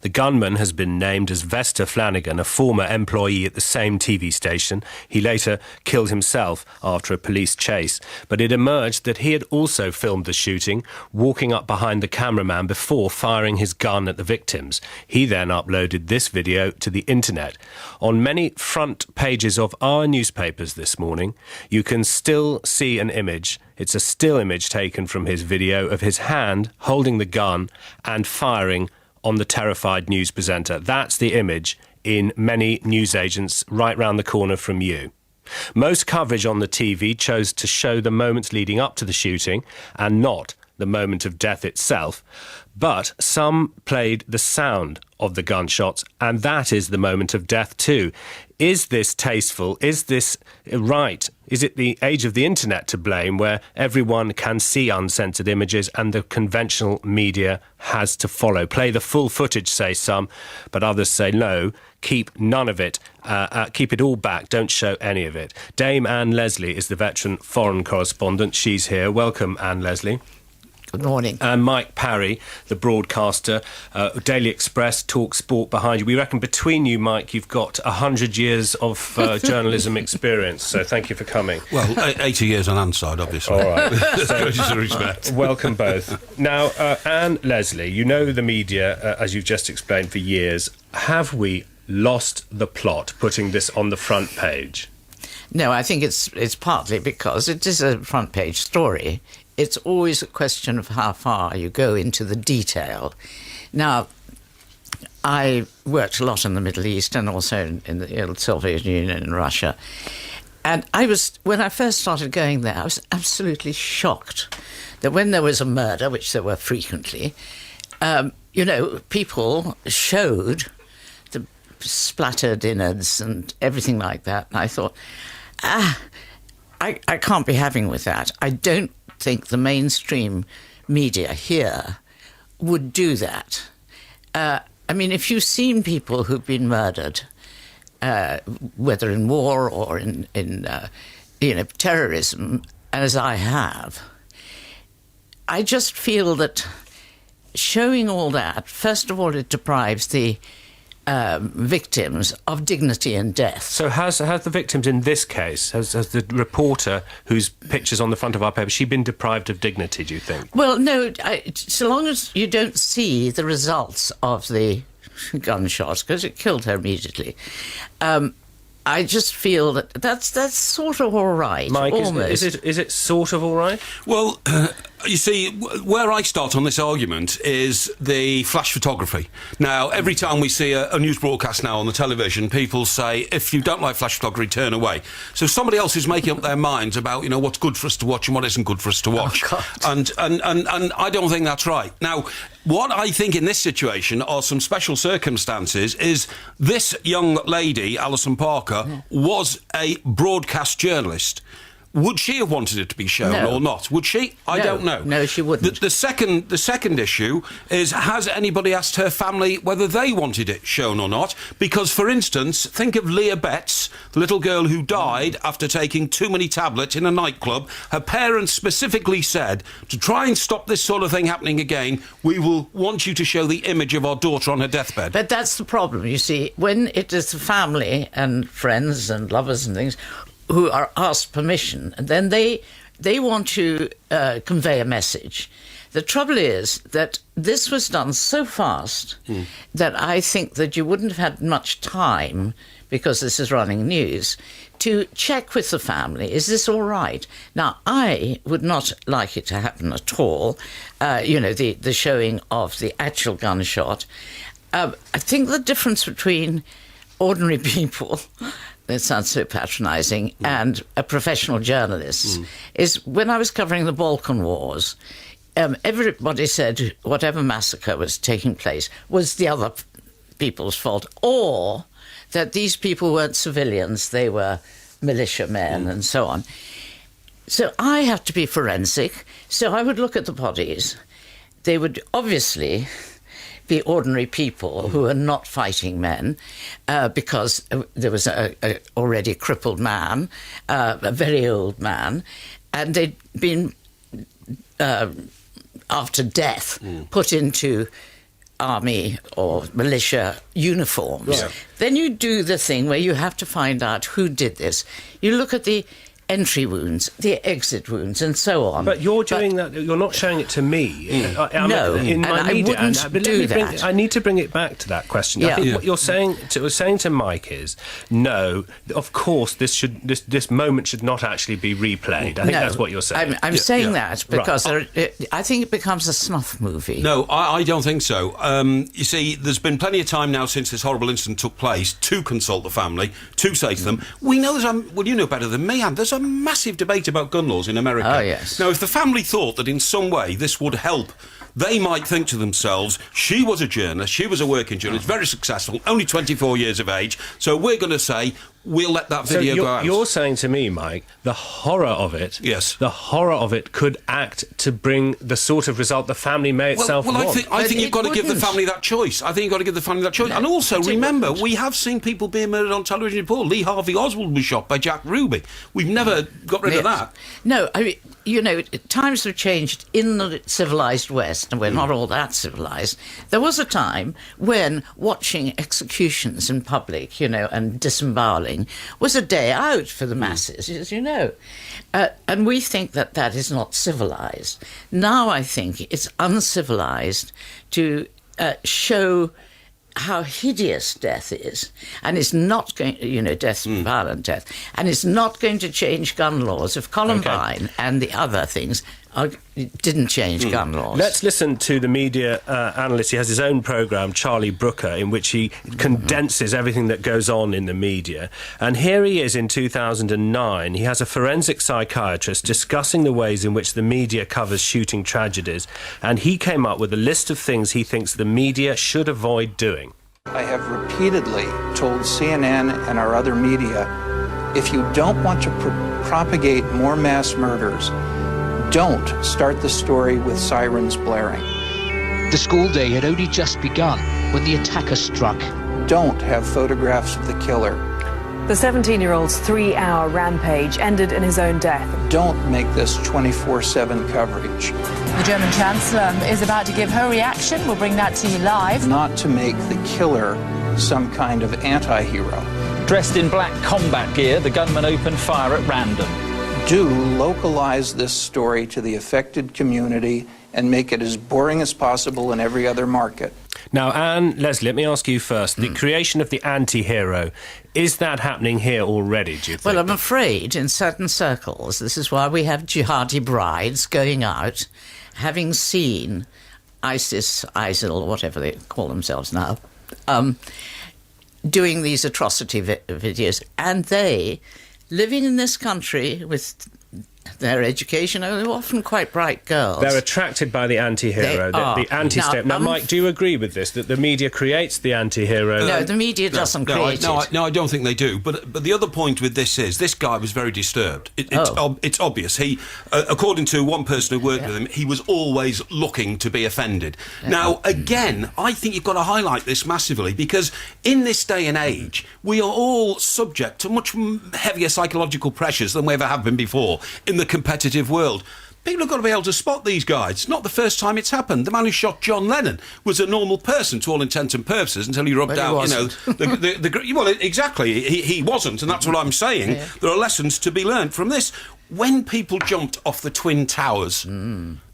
The gunman has been named as Vester Flanagan, a former employee at the same TV station. He later killed himself after a police chase. But it emerged that he had also filmed the shooting, walking up behind the cameraman before firing his gun at the victims. He then uploaded this video to the internet. On many front pages of our newspapers this morning, you can still see an image. It's a still image taken from his video of his hand holding the gun and firing on the terrified news presenter. That's the image in many newsagents right round the corner from you. Most coverage on the TV chose to show the moments leading up to the shooting and not the moment of death itself, but some played the sound of the gunshots, and that is the moment of death too. Is this tasteful? Is this right? Is it the age of the internet to blame, where everyone can see uncensored images and the conventional media has to follow? Play the full footage, say some, but others say no, keep none of it, keep it all back, don't show any of it. Dame Anne Leslie is the veteran foreign correspondent. She's here. Welcome, Anne Leslie. Good morning. And Mike Parry, the broadcaster, Daily Express, Talk Sport behind you. We reckon between you, Mike, you've got 100 years of journalism experience, so thank you for coming. Well, 80 years on Anne's side, obviously. All right. So, respect. Welcome both. Now, Anne Leslie, you know the media, as you've just explained, for years. Have we lost the plot, putting this on the front page? No, I think it's partly because it is a front page story. It's always a question of how far you go into the detail. Now, I worked a lot in the Middle East and also in the Soviet Union and Russia. And when I first started going there, I was absolutely shocked that when there was a murder, which there were frequently, people showed the splattered innards and everything like that. And I thought, I can't be having with that. I don't think the mainstream media here would do that. If you've seen people who've been murdered, whether in war or in terrorism, as I have, I just feel that showing all that, first of all, it deprives the victims of dignity and death. So has the victims in this case, has the reporter whose picture's on the front of our paper, she been deprived of dignity, do you think? Well, no, so long as you don't see the results of the gunshots, because it killed her immediately, I just feel that's sort of all right. Mike, almost. Is it sort of all right? Well, you see, where I start on this argument is the flash photography. Now, every time we see a news broadcast now on the television, people say, if you don't like flash photography, turn away. So somebody else is making up their minds about, what's good for us to watch and what isn't good for us to watch. Oh, and I don't think that's right. Now, what I think in this situation are some special circumstances is this young lady, Alison Parker, was a broadcast journalist. Would she have wanted it to be shown or not? Would she? I don't know. No, she wouldn't. The second issue is, has anybody asked her family whether they wanted it shown or not? Because, for instance, think of Leah Betts, the little girl who died after taking too many tablets in a nightclub. Her parents specifically said, to try and stop this sort of thing happening again, we will want you to show the image of our daughter on her deathbed. But that's the problem, you see. When it is the family and friends and lovers and things who are asked permission, and then they want to convey a message. The trouble is that this was done so fast that I think that you wouldn't have had much time, because this is running news, to check with the family, is this all right? Now, I would not like it to happen at all, the showing of the actual gunshot. I think the difference between ordinary people, that sounds so patronising, and a professional journalist, is when I was covering the Balkan Wars, everybody said whatever massacre was taking place was the other people's fault, or that these people weren't civilians, they were militiamen and so on. So I have to be forensic, so I would look at the bodies. They would obviously be ordinary people who are not fighting men, because there was a already crippled man, a very old man, and they'd been, after death, put into army or militia uniforms, then you do the thing where you have to find out who did this. You look at the entry wounds, the exit wounds, and so on. But you're doing that. You're not showing it to me. No, in my and media. I wouldn't do that. I need to bring it back to that question. I think what you're saying to Mike is, no, of course, this moment should not actually be replayed. I think that's what you're saying. I'm saying that because I think it becomes a snuff movie. No, I don't think so. You see, there's been plenty of time now since this horrible incident took place to consult the family, to say to them, we know well, you know better than me, and there's a massive debate about gun laws in America. Oh, yes. Now, if the family thought that in some way this would help, they might think to themselves, she was a journalist, she was a working journalist, very successful, only 24 years of age, so we're going to say, we'll let that video go out. You're saying to me, Mike, the horror of it, the horror of it could act to bring the sort of result the family may itself want. I think you've got to give the family that choice. And also, remember, we have seen people being murdered on television before. Lee Harvey Oswald was shot by Jack Ruby. We've never got rid of that. No, I mean, you know, times have changed in the civilised West, and we're not all that civilised. There was a time when watching executions in public, you know, and disemboweling was a day out for the masses, as you know. And we think that that is not civilised. Now I think it's uncivilised to show how hideous death is, and it's not going, you know, violent death, and it's not going to change gun laws if Columbine and the other things didn't change gun laws. Let's listen to the media analyst. He has his own programme, Charlie Brooker, in which he condenses everything that goes on in the media. And here he is in 2009. He has a forensic psychiatrist discussing the ways in which the media covers shooting tragedies, and he came up with a list of things he thinks the media should avoid doing. I have repeatedly told CNN and our other media, if you don't want to propagate more mass murders, don't start the story with sirens blaring. The school day had only just begun when the attacker struck. Don't have photographs of the killer. The 17-year-old's 3-hour rampage ended in his own death. Don't make this 24/7 coverage. The German Chancellor is about to give her reaction. We'll bring that to you live. Not to make the killer some kind of anti-hero. Dressed in black combat gear, the gunman opened fire at random. Do localize this story to the affected community and make it as boring as possible in every other market. Now, Anne, Leslie, let me ask you first. The creation of the anti-hero, is that happening here already, do you think? Well, I'm afraid in certain circles, this is why we have jihadi brides going out, having seen ISIL, whatever they call themselves now, doing these atrocity videos, and they, living in this country with their education, they're often quite bright girls. They're attracted by the anti-hero, the anti-state. Now, Mike, do you agree with this, that the media creates the anti-hero? No, the media doesn't create it. No, I don't think they do. But the other point with this is, this guy was very disturbed. It's obvious. He, according to one person who worked with him, he was always looking to be offended. Now, again, I think you've got to highlight this massively, because in this day and age, we are all subject to much heavier psychological pressures than we ever have been before in the competitive world. People have got to be able to spot these guys. It's not the first time it's happened. The man who shot John Lennon was a normal person to all intents and purposes until he rubbed out, well, exactly. He wasn't, and that's what I'm saying. Yeah. There are lessons to be learned from this. When people jumped off the Twin Towers,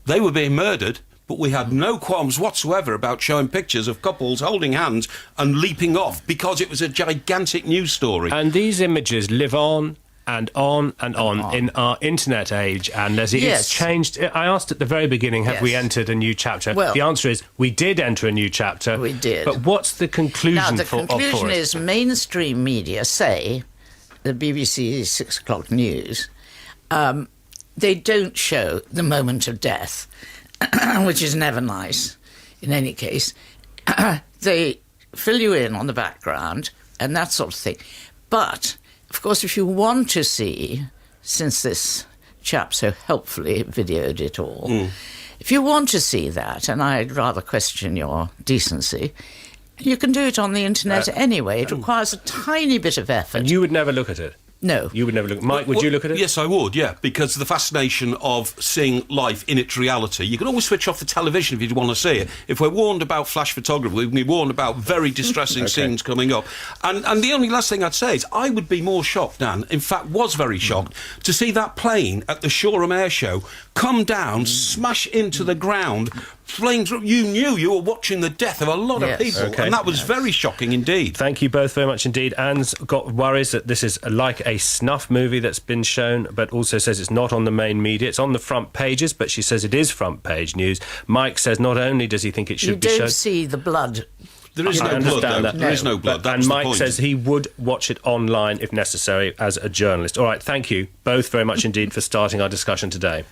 they were being murdered, but we had no qualms whatsoever about showing pictures of couples holding hands and leaping off because it was a gigantic news story. And these images live on and on and on in our internet age, and Leslie, it's changed. I asked at the very beginning, have we entered a new chapter? Well, the answer is we did enter a new chapter. We did. But what's the conclusion? Now, the conclusion is mainstream media, say, the BBC 6 o'clock news, they don't show the moment of death, which is never nice in any case. They fill you in on the background and that sort of thing. But of course, if you want to see, since this chap so helpfully videoed it all, if you want to see that, and I'd rather question your decency, you can do it on the internet anyway. It requires a tiny bit of effort. And you would never look at it? No. You would never look. Mike, would you look at it? Yes, I would, yeah, because the fascination of seeing life in its reality. You can always switch off the television if you want to see it. If we're warned about flash photography, we can be warned about very distressing scenes coming up. And the only last thing I'd say is I would be more shocked, Dan, in fact was very shocked, to see that plane at the Shoreham Air Show come down, smash into the ground, flying through. You knew you were watching the death of a lot of people, and that was very shocking indeed. Thank you both very much indeed. Anne's got worries that this is like a snuff movie that's been shown, but also says it's not on the main media. It's on the front pages, but she says it is front page news. Mike says not only does he think it should be shown... You don't see the blood. There is no blood, though. There is no blood. And Mike says he would watch it online if necessary as a journalist. All right, thank you both very much indeed for starting our discussion today.